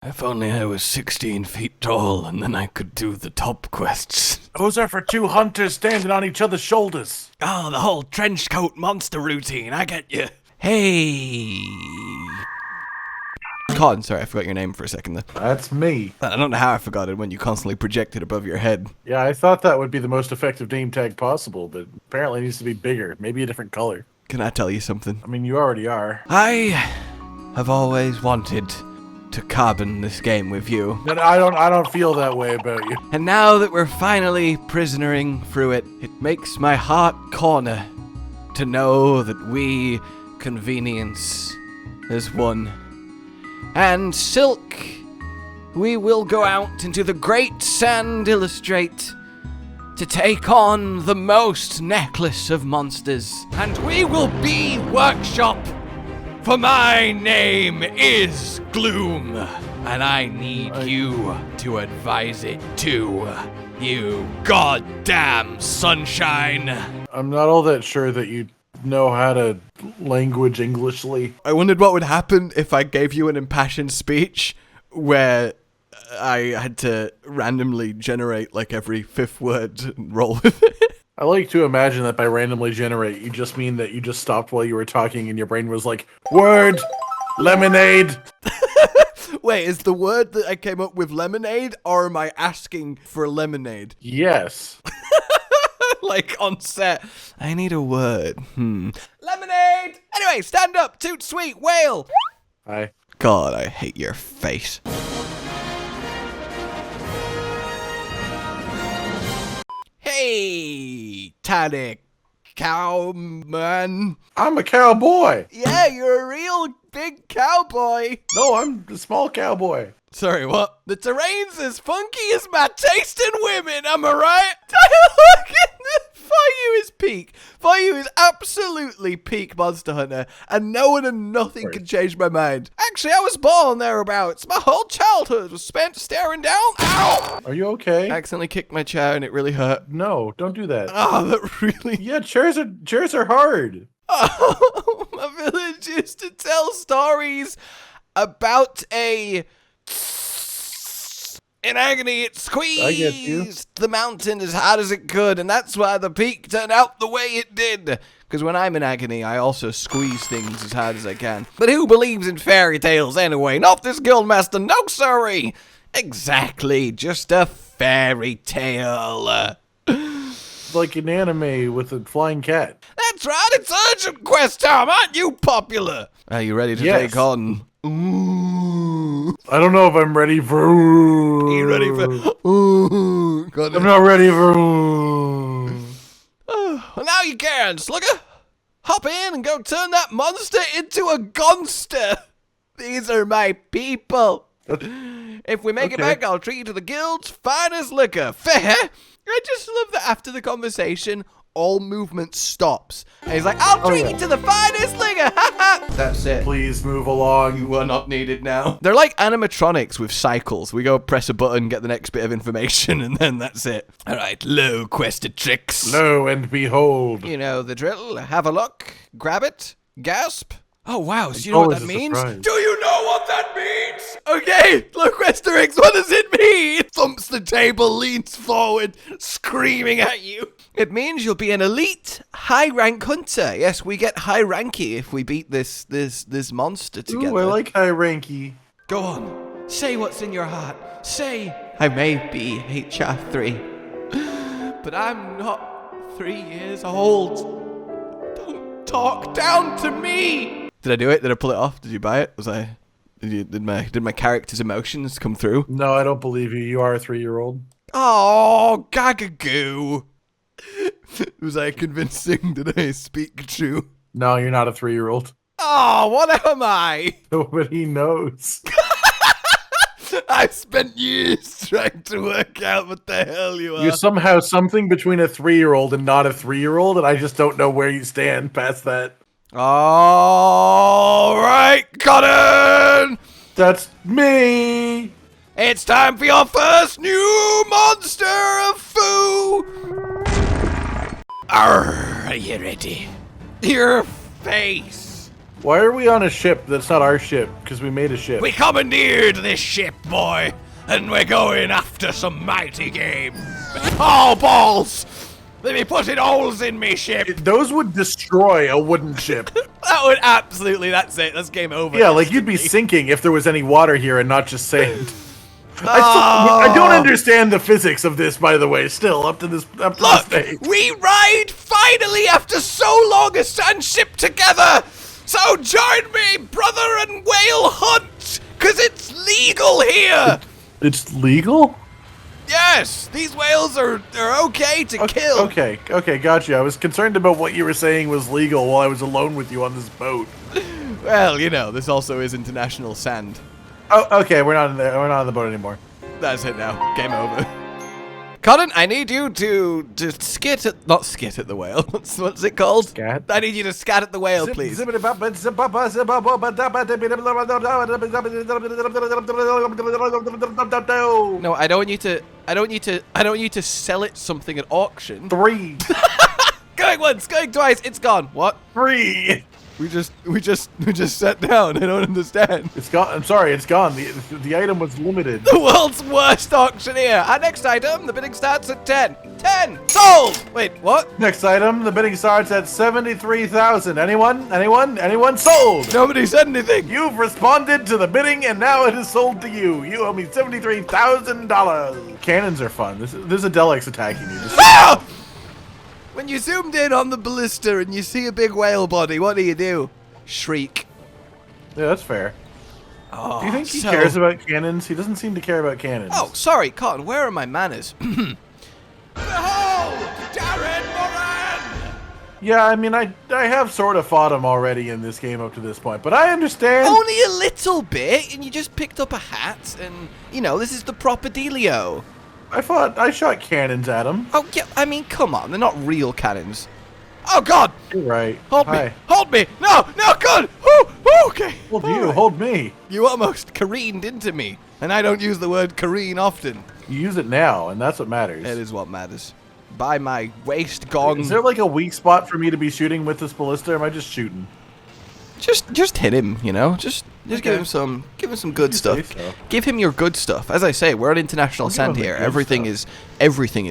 If only I was 16 feet tall and then I could do the top quests. Those are for two hunters standing on each other's shoulders. Oh, the whole trench coat monster routine, I get you. Hey. Colin, sorry, I forgot your name for a second there. That's me. I don't know how I forgot it when you constantly projected above your head. Yeah, I thought that would be the most effective name tag possible, but apparently it needs to be bigger, maybe a different color. Can I tell you something? I mean, you already are. I have always wanted to carbon this game with you. But I don't feel that way about you. And now that we're finally prisonering through it, it makes my heart corner to know that we convenience as one. And Silk, we will go out into the great sand illustrate to take on the most necklace of monsters. And we will be Workshop, for my name is Gloom, and I need you to advise it too, you goddamn sunshine. I'm not all that sure that you know how to language Englishly. I wondered what would happen if I gave you an impassioned speech where I had to randomly generate like every fifth word and roll with it. I like to imagine that by randomly generate, you just mean that you just stopped while you were talking and your brain was like, word, lemonade. Wait, is the word that I came up with lemonade, or am I asking for lemonade? Yes. Like on set. I need a word. Lemonade! Anyway, stand up, toot sweet, whale! Hi. God, I hate your face. Hey, tiny cowman. I'm a cowboy. Yeah, you're a real big cowboy. No, I'm a small cowboy. Sorry, what? The terrain's as funky as my taste in women, am I right? Look at this. Fayu is peak. Fayu is absolutely peak Monster Hunter, and no one and nothing can change my mind. Actually, I was born thereabouts. My whole childhood was spent staring down. Ow! Are you okay? I accidentally kicked my chair and it really hurt. No, don't do that. Oh, that really... Yeah, chairs are hard. Oh, my village used to tell stories about a... In agony, it squeezed the mountain as hard as it could, and that's why the peak turned out the way it did. Because when I'm in agony, I also squeeze things as hard as I can. But who believes in fairy tales anyway? Not this guildmaster, no sorry. Exactly, just a fairy tale. Like an anime with a flying cat. That's right, it's urgent quest time, aren't you popular? Are you ready to take on... Ooh. I don't know if I'm ready for... Are you ready for... Ooh. I'm not ready for... Ooh. Well, now you can, Slugger. Hop in and go turn that monster into a gonster. These are my people. If we make it back, I'll treat you to the guild's finest liquor. Fair? I just love that after the conversation, all movement stops. And he's like, I'll treat you to the finest liquor. That's it. Please move along. You are not needed now. They're like animatronics with cycles. We go press a button, get the next bit of information, and then that's it. All right, low quested tricks. Lo and behold. You know the drill. Have a look. Grab it. Gasp. Oh, wow. So you know what that means? Do you know what that means? Okay, low quester X, what does it mean? Thumps the table, leans forward, screaming at you. It means you'll be an elite, high-rank hunter. Yes, we get high-ranky if we beat this monster together. Ooh, I like high ranky. Go on. Say what's in your heart. Say, I may be HR3, but I'm not 3 years old. Don't talk down to me. Did I do it? Did I pull it off? Did you buy it? Did my character's emotions come through? No, I don't believe you. You are a 3-year-old. Oh, gagagoo. Was I convincing? Did I speak true? No, you're not a 3-year-old. Oh, what am I? Nobody knows. I've spent years trying to work out what the hell you are. You're somehow something between a 3-year-old and not a 3-year-old, and I just don't know where you stand past that. All right, Cotton! That's me! It's time for your first new monster of foo! Are you ready? Your face Why are we on a ship that's not our ship? Because we made a ship. We commandeered this ship, boy, and we're going after some mighty game. Oh, balls! Let me put holes in me ship. Those would destroy a wooden ship. That would absolutely, that's it. That's game over. Yeah, like you'd be sinking if there was any water here and not just sand. I don't understand the physics of this, by the way, still, up to this stage. We ride finally after so long a Sandship together! So join me, brother, and whale hunt! Cause it's legal here! It's legal? Yes! These whales are okay to kill. Okay, gotcha. I was concerned about what you were saying was legal while I was alone with you on this boat. Well, you know, this also is international sand. Oh, okay, we're not on the boat anymore. That's it now. Game over. Colin, I need you to not skit at the whale. What's it called? Scat? I need you to scat at the whale, please. No, I don't want you to sell it something at auction. 3. Going once, going twice, it's gone. What? 3. We just sat down. I don't understand. It's gone. I'm sorry, it's gone. The item was limited. The world's worst auctioneer. Our next item, the bidding starts at 10. 10 sold. Wait, what? Next item, the bidding starts at 73,000. Anyone? Sold. Nobody said anything. You've responded to the bidding, and now it is sold to you. You owe me $73,000. Cannons are fun. There's a Delex attacking you. Ah! When you zoomed in on the ballista and you see a big whale body, what do? Shriek. Yeah, that's fair. Oh, do you think he cares about cannons? He doesn't seem to care about cannons. Oh, sorry, Cotton, where are my manners? Behold, Darren Moran! Yeah, I mean, I have sort of fought him already in this game up to this point, but I understand. Only a little bit, and you just picked up a hat, and, you know, this is the proper dealio. I shot cannons at him. Oh, yeah, I mean, come on, they're not real cannons. Oh, God! You're right. Hold me! Hold me! No, God! Okay. Hold you, hold me. You almost careened into me, and I don't use the word careen often. You use it now, and that's what matters. It is what matters. By my waist gong. Is there like a weak spot for me to be shooting with this ballista, or am I just shooting? Just hit him, you know. Just okay. give him some good stuff. So. Give him your good stuff. As I say, we're on international sand here. Everything is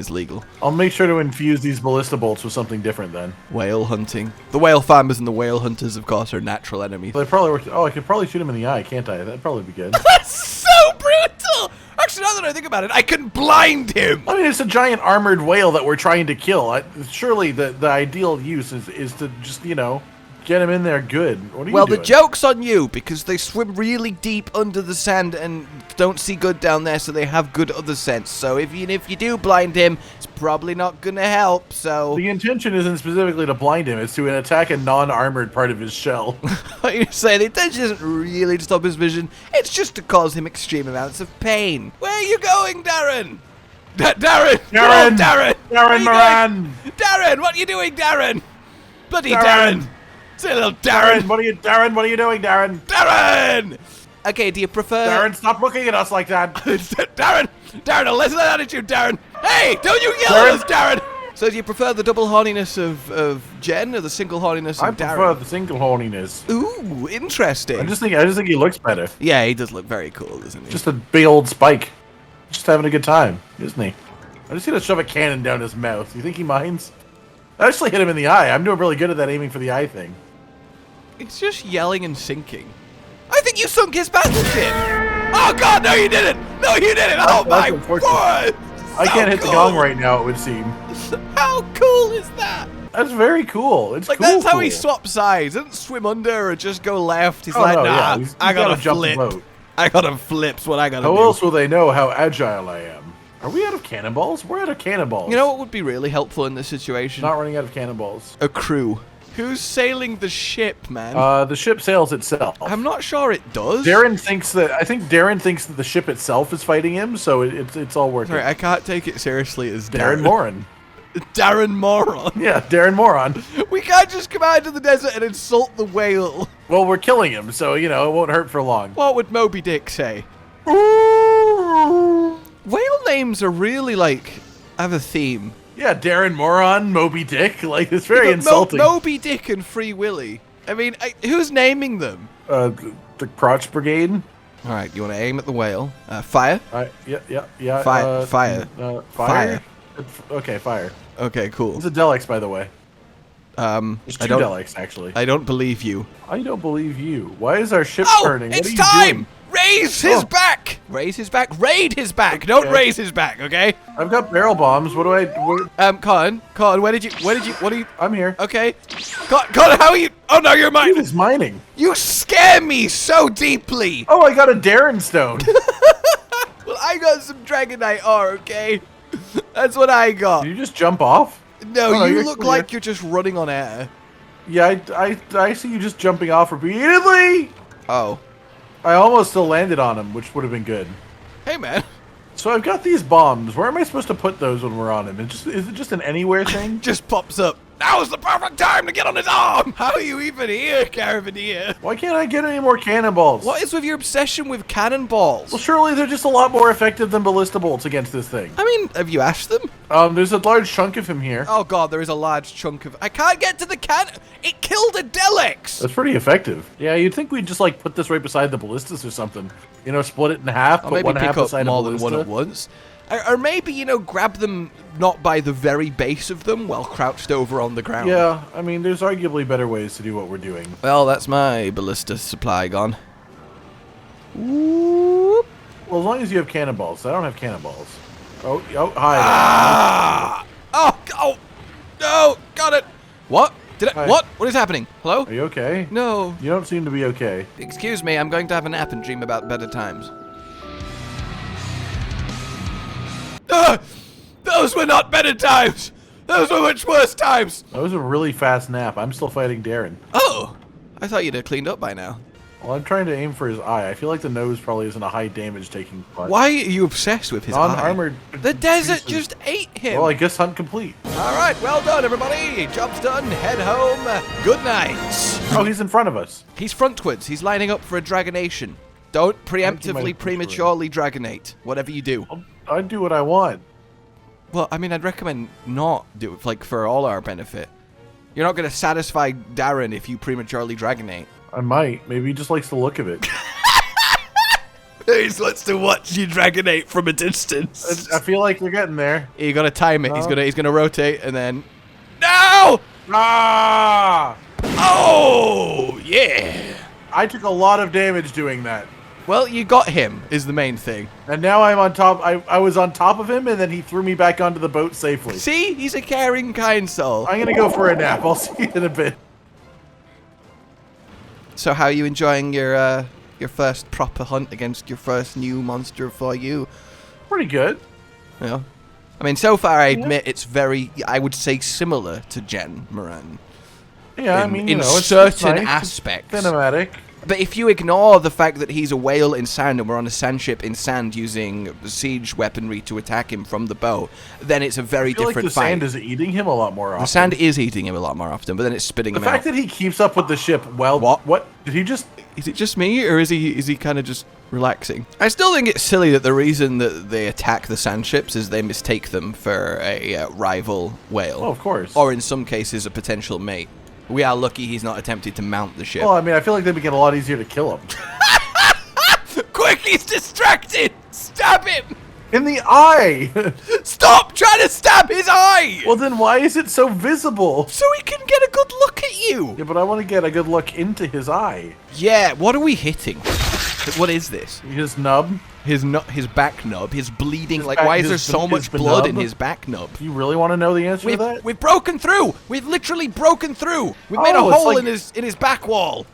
legal. I'll make sure to infuse these ballista bolts with something different then. Whale hunting. The whale farmers and the whale hunters, of course, are natural enemies. They probably work. Oh, I could probably shoot him in the eye, can't I? That'd probably be good. That's so brutal. Actually, now that I think about it, I can blind him. I mean, it's a giant armored whale that we're trying to kill. Surely the ideal use is to just, you know, get him in there good. What are you doing? The joke's on you, because they swim really deep under the sand and don't see good down there, so they have good other sense. So if you do blind him, it's probably not gonna help, so... The intention isn't specifically to blind him, it's to attack a non-armored part of his shell. What you're saying, the intention isn't really to stop his vision, it's just to cause him extreme amounts of pain. Where are you going, Darren? Darren! Darren Moran! Darren, what are you doing, Darren? Bloody Darren! Say little Darren! What are you doing, Darren? Darren! Okay, do you prefer... Darren, stop looking at us like that. Darren, a less of that attitude, Darren. Hey, don't you yell at us, Darren. So do you prefer the double horniness of Jen or the single horniness of Darren? I prefer the single horniness. Ooh, interesting. I just think he looks better. Yeah, he does look very cool, doesn't he? Just a big old spike. Just having a good time, isn't he? I just need to shove a cannon down his mouth. You think he minds? I actually hit him in the eye. I'm doing really good at that aiming for the eye thing. It's just yelling and sinking. I think you sunk his battleship! Oh god, no you didn't! No you didn't! Oh my word! I can't hit the gong right now, it would seem. How cool is that? That's very cool. It's like, cool, that's how he swaps sides. He doesn't swim under or just go left. He's like, no, nah, yeah. I gotta jump flip. the boat. I gotta flip's what I gotta do. How else will they know how agile I am? Are we out of cannonballs? We're out of cannonballs. You know what would be really helpful in this situation? Not running out of cannonballs. A crew. Who's sailing the ship, man? The ship sails itself. I'm not sure it does. I think Darren thinks that the ship itself is fighting him, so it's all working. Sorry, I can't take it seriously as Darren Moran. Darren Moran. Yeah, Darren Moran. We can't just come out into the desert and insult the whale. Well, we're killing him, so, you know, it won't hurt for long. What would Moby Dick say? Whale names are really, like, have a theme. Yeah, Darren Moran, Moby Dick, like, it's very insulting. Moby Dick and Free Willy. I mean, who's naming them? The Crotch Brigade. All right, you want to aim at the whale? Fire. Yeah. Fire. Fire. Okay, fire. Okay, cool. It's a Delex, by the way. There's two Delex, actually. I don't believe you. I don't believe you. Why is our ship turning? It's what are you time! Doing? Raise his back! Raise his back. Raid his back. Don't raise his back, okay? I've got barrel bombs. What do I... Colin, what are you... I'm here. Okay. Colin, how are you... Oh, no, you're mining. He's mining. You scare me so deeply. Oh, I got a Darren Stone. Well, I got some Dragonite ore, okay? That's what I got. Did you just jump off? No, you look like you're just running on air. Yeah, I see you just jumping off repeatedly. Oh. I almost still landed on him, which would have been good. Hey, man. So I've got these bombs. Where am I supposed to put those when we're on him? Is it just an anywhere thing? Just pops up. Now's the perfect time to get on his arm! How are you even here, Caravaneer? Why can't I get any more cannonballs? What is with your obsession with cannonballs? Well, surely they're just a lot more effective than ballista bolts against this thing. I mean, have you asked them? There's a large chunk of him here. Oh god, there is a large chunk of... I can't get to the cannon! It killed a Delex! That's pretty effective. Yeah, you'd think we'd just, like, put this right beside the ballistas or something. You know, split it in half, put one half beside a ballista. More than one at once. Or maybe, you know, grab them not by the very base of them while crouched over on the ground. Yeah, I mean, there's arguably better ways to do what we're doing. Well, that's my ballista supply gone. Whoop. Well, as long as you have cannonballs. I don't have cannonballs. Oh, hi. Ah! Oh, no, got it. What? What? What is happening? Hello? Are you okay? No. You don't seem to be okay. Excuse me, I'm going to have a nap and dream about better times. Those were not better times! Those were much worse times! That was a really fast nap. I'm still fighting Darren. Oh! I thought you'd have cleaned up by now. Well, I'm trying to aim for his eye. I feel like the nose probably isn't a high damage taking spot. Why are you obsessed with his eye? Non-armored... The desert just ate him! Well, I guess hunt complete. Alright, well done, everybody! Job's done, head home, good night! Oh, he's in front of us. He's frontwards, he's lining up for a Dragonation. Don't preemptively, prematurely Dragonate, whatever you do. I'd do what I want. Well, I mean, I'd recommend not do it, like, for all our benefit. You're not going to satisfy Darren if you prematurely Dragonate. I might. Maybe he just likes the look of it. He just wants to watch you Dragonate from a distance. I feel like you're getting there. You got to time it. No. He's gonna rotate and then... No! Ah! Oh, yeah! I took a lot of damage doing that. Well, you got him, is the main thing. And now I'm on top. I was on top of him, and then he threw me back onto the boat safely. See? He's a caring, kind soul. I'm gonna go for a nap. I'll see you in a bit. So how are you enjoying your first proper hunt against your first new monster for you? Pretty good. Yeah. I mean, so far, I admit it's very, I would say, similar to Jen Moran. Yeah, I mean, you know, in certain nice. aspects. It's cinematic. But if you ignore the fact that he's a whale in sand and we're on a sandship in sand using siege weaponry to attack him from the boat, then it's a very different like the fight. Sand is eating him a lot more often. The sand is eating him a lot more often, but then it's spitting him out. The fact that he keeps up with the ship, well, what? Did he just... Is it just me, or is he kind of just relaxing? I still think it's silly that the reason that they attack the sandships is they mistake them for a rival whale. Oh, of course. Or in some cases, a potential mate. We are lucky he's not attempted to mount the ship. Well, I mean, I feel like they'd make it a lot easier to kill him. Quick, he's distracted! Stab him! In the eye! Stop trying to stab his eye! Well, then why is it so visible? So he can get a good look at you! Yeah, but I want to get a good look into his eye. Yeah, what are we hitting? What is this? His nub? His back nub, his bleeding, why is there so much blood in his back nub? You really want to know the answer to that? We've broken through! We've literally broken through! We've made a hole in his back wall!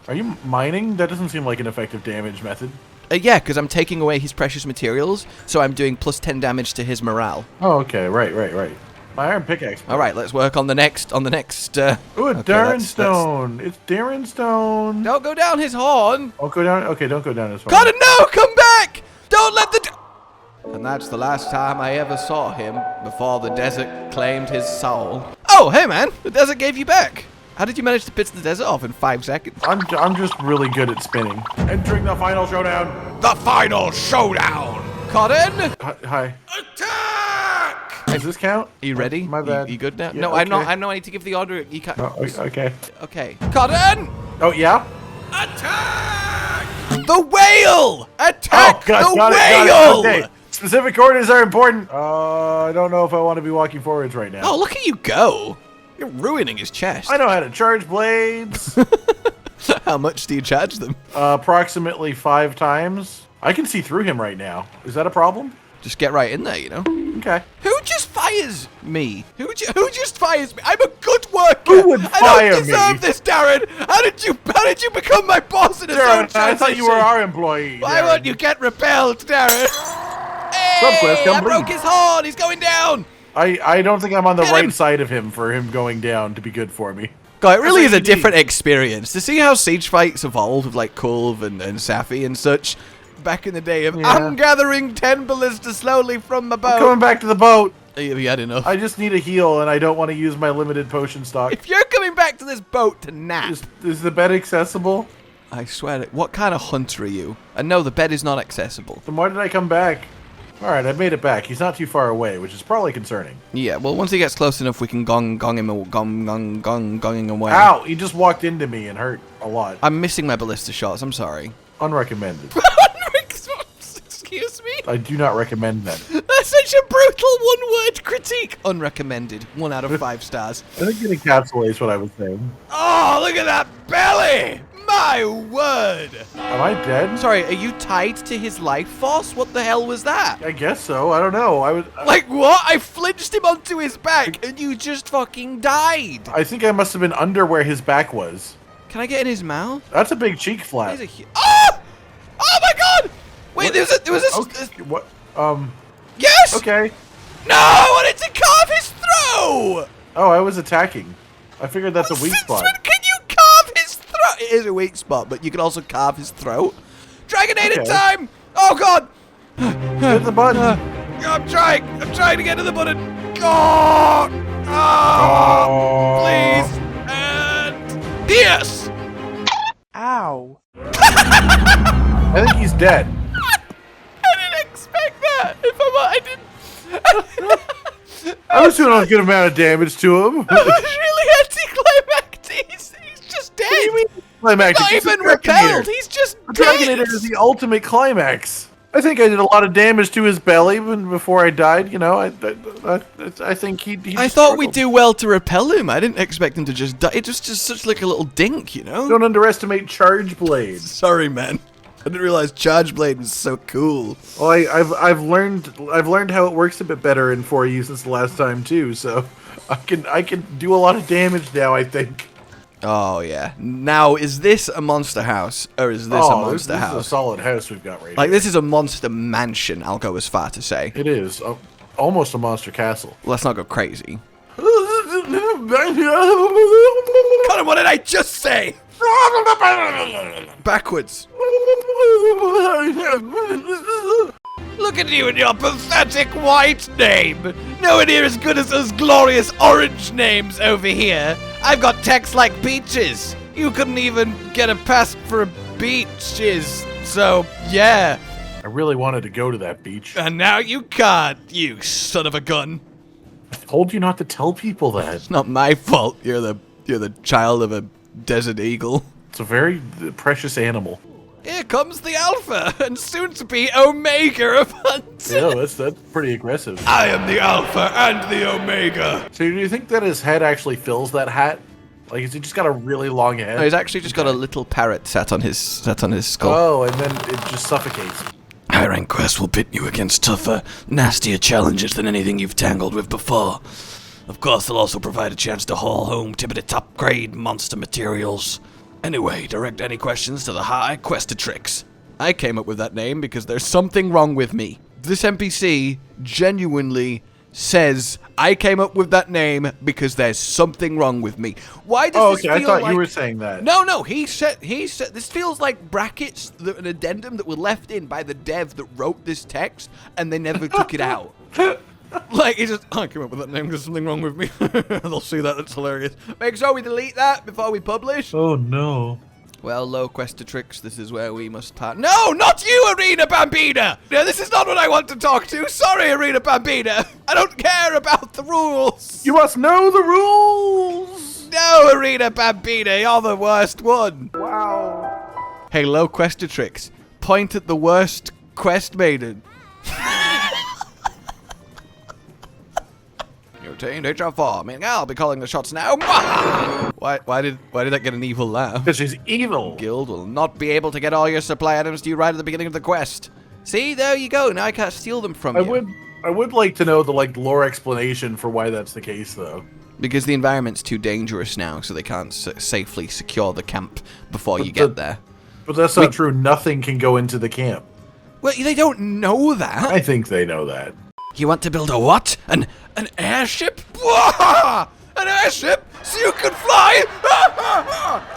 Are you mining? That doesn't seem like an effective damage method. Yeah, because I'm taking away his precious materials, so I'm doing plus 10 damage to his morale. Oh, okay, right. My iron pickaxe. Alright, let's work on the next, Ooh, a Darren Stone! It's Darren Stone! Don't go down his horn! Don't go down, okay, don't go down his horn. Connor, no! Come back! Don't let the... And that's the last time I ever saw him, before the desert claimed his soul. Oh, hey man! The desert gave you back! How did you manage to pitch the desert off in 5 seconds? I'm just really good at spinning. Entering the final showdown! The final showdown! Cotton! Hi. Attack! Does this count? Are you ready? My bad. You good now? Yeah, No, okay. I'm not. I know I need to give the order. You can't. Oh, okay. Okay. Cotton! Oh, yeah? Attack! The whale! Attack Oh, God, the got whale! it. Okay. Specific orders are important. I don't know if I want to be walking forwards right now. Oh, look at you go. You're ruining his chest. I know how to charge blades. How much do you charge them? Approximately 5 times. I can see through him right now. Is that a problem? Just get right in there, you know? Okay. Who just fires me? Who just fires me? I'm a good worker. Who would fire I don't deserve me? this, Darren. How did you become my boss in a zone Darren, I thought transition? you were our employee. Why Darren. won't you get repelled, Darren? Subquest Hey, I complete. broke his horn. He's going down. I don't think I'm on the Hit right him. side of him for him going down to be good for me. God, it really That's is a what you different experience to see how siege fights evolved with like Kulve and Safi and such. Back in the day of, Yeah. I'm gathering 10 ballistas slowly from my boat. Coming back to the boat. Have you had enough? I just need a heal, and I don't want to use my limited potion stock. If you're coming back to this boat to nap, Is the bed accessible? I swear it. What kind of hunter are you? And no, the bed is not accessible. Then why did I come back? Alright, I made it back. He's not too far away, which is probably concerning. Yeah, well, once he gets close enough, we can gong him away. Ow! He just walked into me and hurt a lot. I'm missing my ballista shots. I'm sorry. Unrecommended. Excuse me? I do not recommend that. That's such a brutal one-word critique. Unrecommended. 1 out of 5 stars. I think it encapsulates what I was saying. Oh, look at that belly! My word! Am I dead? Sorry, are you tied to his life force? What the hell was that? I guess so. I don't know. I was. Like what? I flinched him onto his back and you just fucking died. I think I must have been under where his back was. Can I get in his mouth? That's a big cheek flap. Oh! Oh my god! Wait, What? there was a... Okay, what? Yes! Okay. No, I wanted to carve his throat! Oh, I was attacking. I figured that's a weak Since spot. when can you carve his throat? It is a weak spot, but you can also carve his throat. Dragonated Okay. time! Oh god! Hit the button. I'm trying to get to the button. Oh! Oh! Please! And... Yes! Ow. I think he's dead. I didn't expect that. If I didn't... I was doing a good amount of damage to him. That was really anticlimactic. He's just dead. What do you mean climactic? Not It's a even Dragonator. repelled. He's just A dead. Dragonator is the ultimate climax. I think I did a lot of damage to his belly even before I died. You know, I think he I thought we'd do well to repel him. I didn't expect him to just die. It was just such like a little dink, you know? Don't underestimate Charge Blade. Sorry, man. I didn't realize Charge Blade was so cool. Well, I've learned how it works a bit better in 4U since the last time too. So I can do a lot of damage now. I think. Oh yeah. Now, is this a monster house or is this a monster this house? is a solid house we've got right Like here. this is a monster mansion. I'll go as far to say. It is almost a monster castle. Let's not go crazy. Look Connor, what did I just say? Backwards. Look at you and your pathetic white name. Nowhere near as good as those glorious orange names over here. I've got text like beaches. You couldn't even get a pass for a beaches. So, yeah. I really wanted to go to that beach. And now you can't, you son of a gun. I told you not to tell people that. It's not my fault. You're the child of a desert eagle. It's a very precious animal. Here comes the Alpha, and soon to be Omega of Hunt. Yeah, that's pretty aggressive. I am the Alpha and the Omega. So do you think that his head actually fills that hat? Like, has he just got a really long head? No, he's actually just got a little parrot sat on his skull. Oh, and then it just suffocates. High rank quest will pit you against tougher, nastier challenges than anything you've tangled with before. Of course, they'll also provide a chance to haul home tippity top grade monster materials. Anyway, direct any questions to the High Questatrix. I came up with that name because there's something wrong with me. This NPC genuinely says I came up with that name because there's something wrong with me. Why does this feel I thought like... you were saying that. No, he said, this feels like brackets, an addendum that were left in by the dev that wrote this text, and they never took it out. Like, he just, I came up with that name because there's something wrong with me. They'll see that, that's hilarious. Make sure we delete that before we publish. Oh, no. Well, low Questatrix, this is where we must part. No, not you, Arena Bambina! No, this is not what I want to talk to. Sorry, Arena Bambina. I don't care about the rules. You must know the rules! No, Arena Bambina, you're the worst one. Wow. Hey, low Questatrix, point at the worst quest maiden. You obtained HR4. I mean, I'll be calling the shots now. Why did that get an evil laugh? Because she's evil. Guild will not be able to get all your supply items to you right at the beginning of the quest. See, there you go. Now I can't steal them from you. I would like to know the lore explanation for why that's the case, though. Because the environment's too dangerous now, so they can't safely secure the camp before you get there. But that's not true. Nothing can go into the camp. Well, they don't know that. I think they know that. You want to build a what? An airship? Whoa! An airship? So you can fly?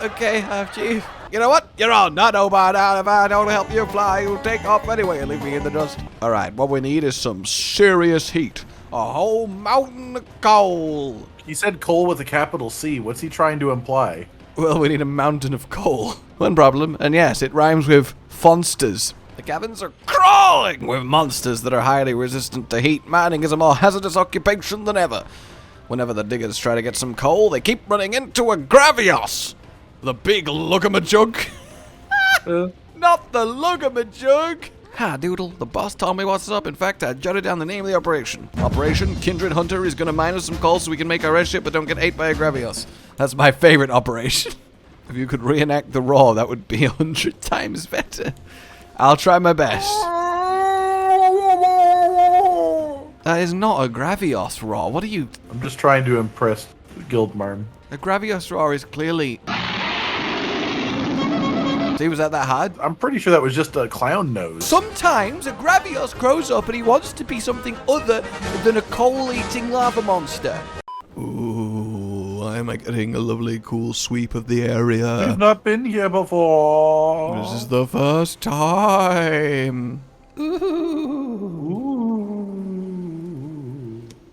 Okay, Chief. You know what? You're on. Not about out. If I don't help you fly, you'll take off anyway and leave me in the dust. All right, what we need is some serious heat. A whole mountain of coal. He said coal with a capital C. What's he trying to imply? Well, we need a mountain of coal. One problem, and yes, it rhymes with fonsters. The cabins are crawling with monsters that are highly resistant to heat. Mining is a more hazardous occupation than ever. Whenever the diggers try to get some coal, they keep running into a Gravios. The big luggamajug. Not the luggamajug. Ha, Doodle. The boss told me what's up. In fact, I jotted down the name of the operation. Operation Kindred Hunter is going to mine us some coal so we can make our airship but don't get ate by a Gravios. That's my favorite operation. If you could reenact the raw, that would be 100 times better. I'll try my best. That is not a Gravios raw. What are you... I'm just trying to impress Guildmarn. A Gravios raw is clearly... See, was that hard? I'm pretty sure that was just a clown nose. Sometimes a Gravios grows up and he wants to be something other than a coal-eating lava monster. Ooh, I'm getting a lovely cool sweep of the area. I've not been here before. This is the first time. Ooh.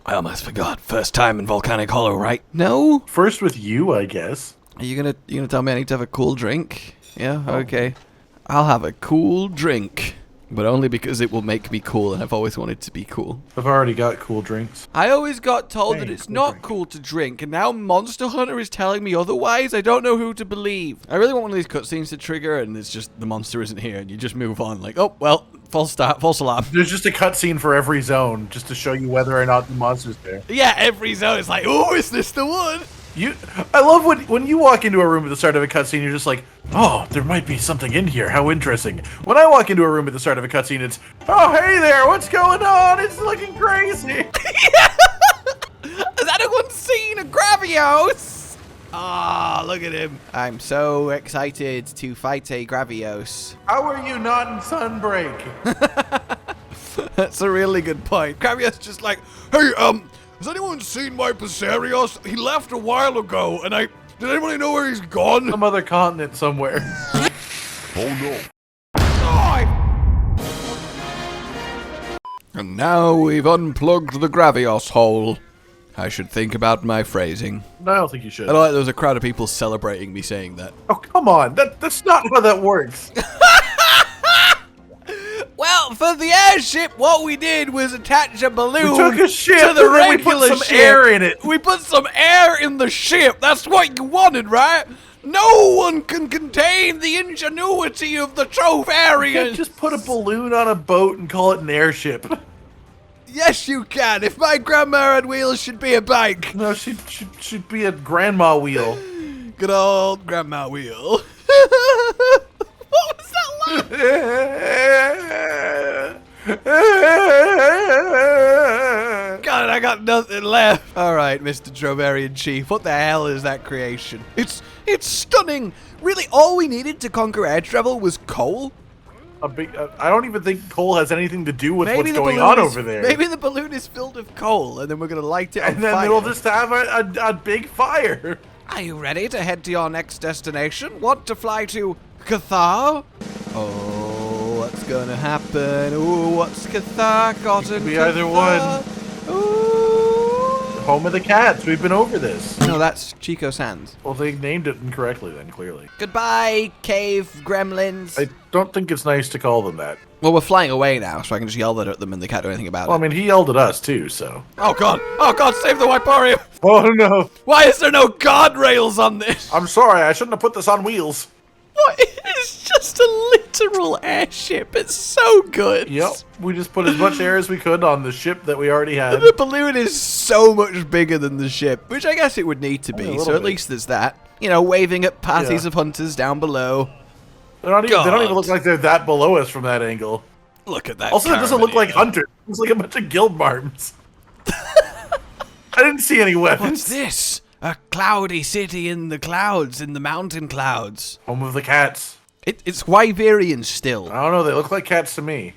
I almost forgot. First time in Volcanic Hollow, right? No? First with you, I guess. Are you gonna tell me I need to have a cool drink? Yeah, okay. I'll have a cool drink. But only because it will make me cool, and I've always wanted to be cool. I've already got cool drinks. I always got told that Hey, it's cool not drink. cool to drink, and now Monster Hunter is telling me otherwise. I don't know who to believe. I really want one of these cutscenes to trigger, and it's just the monster isn't here, and you just move on. Like, oh, well, false alarm. There's just a cutscene for every zone, just to show you whether or not the monster's there. Yeah, every zone is like, oh, is this the one? I love when you walk into a room at the start of a cutscene, you're just like, oh, there might be something in here. How interesting. When I walk into a room at the start of a cutscene, it's, oh, hey there, what's going on? It's looking crazy. Has anyone seen a Gravios? Ah, look at him. I'm so excited to fight a Gravios. How are you not in Sunbreak? That's a really good point. Gravios just like, hey, has anyone seen my Passerios? He left a while ago, and did anybody know where he's gone? Some other continent somewhere. Oh no. And now we've unplugged the Gravios hole. I should think about my phrasing. No, I don't think you should. I like there was a crowd of people celebrating me saying that. Oh, come on. That's not how that works. Well, for the airship, what we did was attach a balloon We took a ship to the and then we regular put some ship. air in it. We put some air in the ship. That's what you wanted, right? No one can contain the ingenuity of the You can't Trovarians. just put a balloon on a boat and call it an airship. Yes, you can. If my grandma had wheels, she'd be a bike. No, she'd be a grandma wheel. Good old grandma wheel. What was that laugh? God, I got nothing left. All right, Mr. Trovarian Chief, what the hell is that creation? It's stunning. Really, all we needed to conquer air travel was coal. I don't even think coal has anything to do with Maybe what's the going balloon on is- over there. Maybe the balloon is filled with coal, and then we're gonna light it on And then fire. we'll just have a big fire. Are you ready to head to your next destination? Want to fly to Cathar? Oh, what's gonna happen? Ooh, what's Cathar got in be either Cathar? one. Ooh. Home of the cats. We've been over this. No, that's Chico Sands. Well, they named it incorrectly then, clearly. Goodbye, cave gremlins. I don't think it's nice to call them that. Well, we're flying away now, so I can just yell that at them and they can't do anything about Well, it. I mean, he yelled at us too, so. Oh god! Oh god, save the Wiparium! Oh no! Why is there no guardrails on this? I'm sorry, I shouldn't have put this on wheels. What? It's just a literal airship. It's so good. Yep, we just put as much air as we could on the ship that we already had. The balloon is so much bigger than the ship, which I guess it would need to be, so at least there's that. You know, waving at parties of hunters down below. They don't even look like they're that below us from that angle. Look at that. Also, it doesn't look like hunters. It looks like a bunch of guild marms. I didn't see any weapons. What's this? A cloudy city in the clouds, in the mountain clouds. Home of the cats. It's Wyverian still. I don't know, they look like cats to me.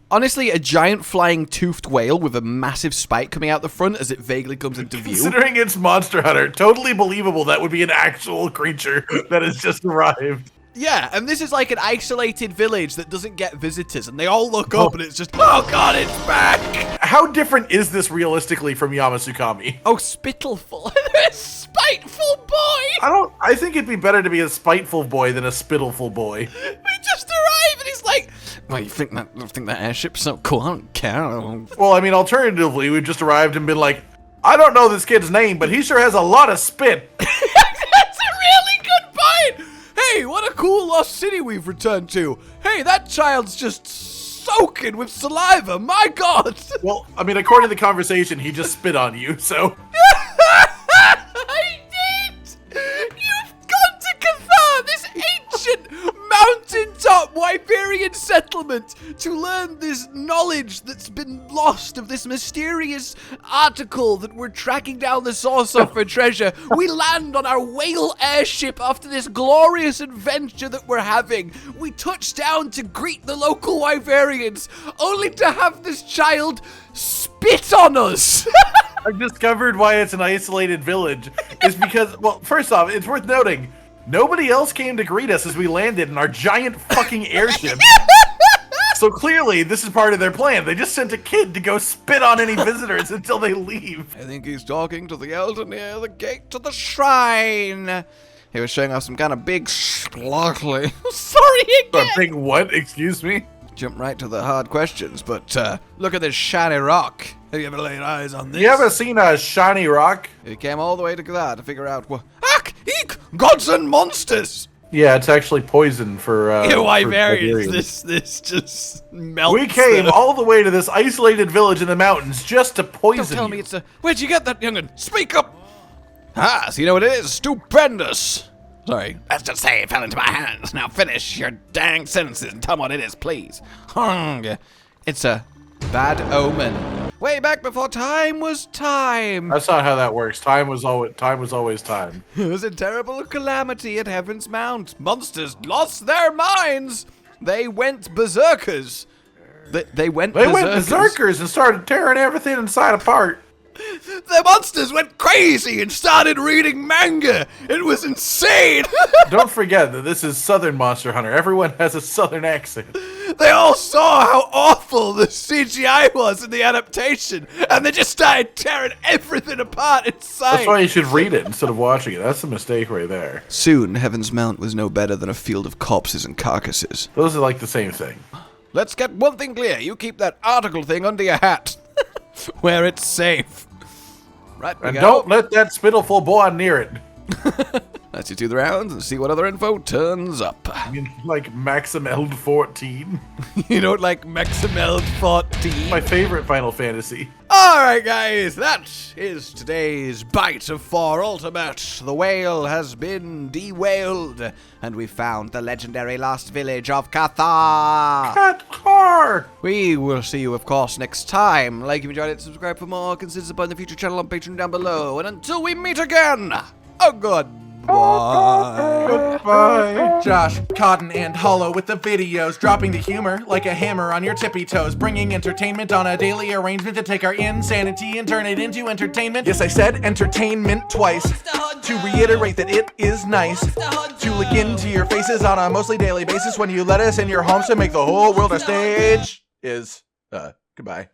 Honestly, a giant flying toothed whale with a massive spike coming out the front as it vaguely comes into view. Considering it's Monster Hunter, totally believable that would be an actual creature that has just arrived. Yeah, and this is like an isolated village that doesn't get visitors, and they all look up and it's just, oh god, it's back! How different is this realistically from Yamasukami? Oh, spittleful. Spiteful boy! I think it'd be better to be a spiteful boy than a spittleful boy. We just arrived and he's like, well, you think that airship's so cool? I don't care. Well, I mean, alternatively, we've just arrived and been like, I don't know this kid's name, but he sure has a lot of spit. That's a really good point! Hey, what a cool lost city we've returned to. Hey, that child's just soaking with saliva. My god. Well, I mean, according to the conversation, he just spit on you, so. I did. You've gone to Cathar, this ancient mountaintop Wyverian settlement, to learn this knowledge that's been lost of this mysterious article that we're tracking down the source of for treasure. We land on our whale airship after this glorious adventure that we're having. We touch down to greet the local Wyverians, only to have this child spit on us. I've discovered why it's an isolated village. Is because, well, first off, it's worth noting, nobody else came to greet us as we landed in our giant fucking airship. So clearly, this is part of their plan. They just sent a kid to go spit on any visitors until they leave. I think he's talking to the elder near the gate to the shrine. He was showing off some kind of big sparkly. Sorry again. A big what? Excuse me? Jump right to the hard questions, but look at this shiny rock. Have you ever laid eyes on this? You ever seen a shiny rock? He came all the way to Cathar to figure out what. Ach! Eek! Gods and monsters! Yeah, it's actually poison for Wyverians. This just melts. We came all the way to this isolated village in the mountains just to poison Don't tell me it's a. Where'd you get that, young'un? Speak up! Ah, so you know what it is? Stupendous! Sorry. Let's just say it fell into my hands. Now finish your dang sentences and tell me what it is, please. It's a bad omen. Way back before time was time. That's not how that works. Time was always time. It was a terrible calamity at Heaven's Mount. Monsters lost their minds. They went berserkers. They went berserkers and started tearing everything inside apart. The monsters went crazy and started reading manga. It was insane. Don't forget that this is Southern Monster Hunter. Everyone has a Southern accent. They all saw how awful the CGI was in the adaptation, and they just started tearing everything apart inside. That's why you should read it instead of watching it. That's a mistake right there. Soon, Heaven's Mount was no better than a field of corpses and carcasses. Those are like the same thing. Let's get one thing clear. You keep that article thing under your hat, where it's safe. Right, and don't let that spittleful boy near it. Let's you do the rounds and see what other info turns up. I mean, like Maximeld 14. You don't like Maximeld 14? My favorite Final Fantasy. Alright guys, that is today's Bite of 4 Ultimate. The whale has been de-whaled, and we found the legendary lost village of Cathar. Cathar! We will see you, of course, next time. Like if you enjoyed it, subscribe for more. Consider supporting the future channel on Patreon down below. And until we meet again, oh goodbye. Goodbye. Josh, Cotton, and Hollow with the videos, dropping the humor like a hammer on your tippy toes, bringing entertainment on a daily arrangement to take our insanity and turn it into entertainment. Yes, I said entertainment twice, to reiterate that it is nice to look into your faces on a mostly daily basis when you let us in your homes to make the whole world a stage. Goodbye.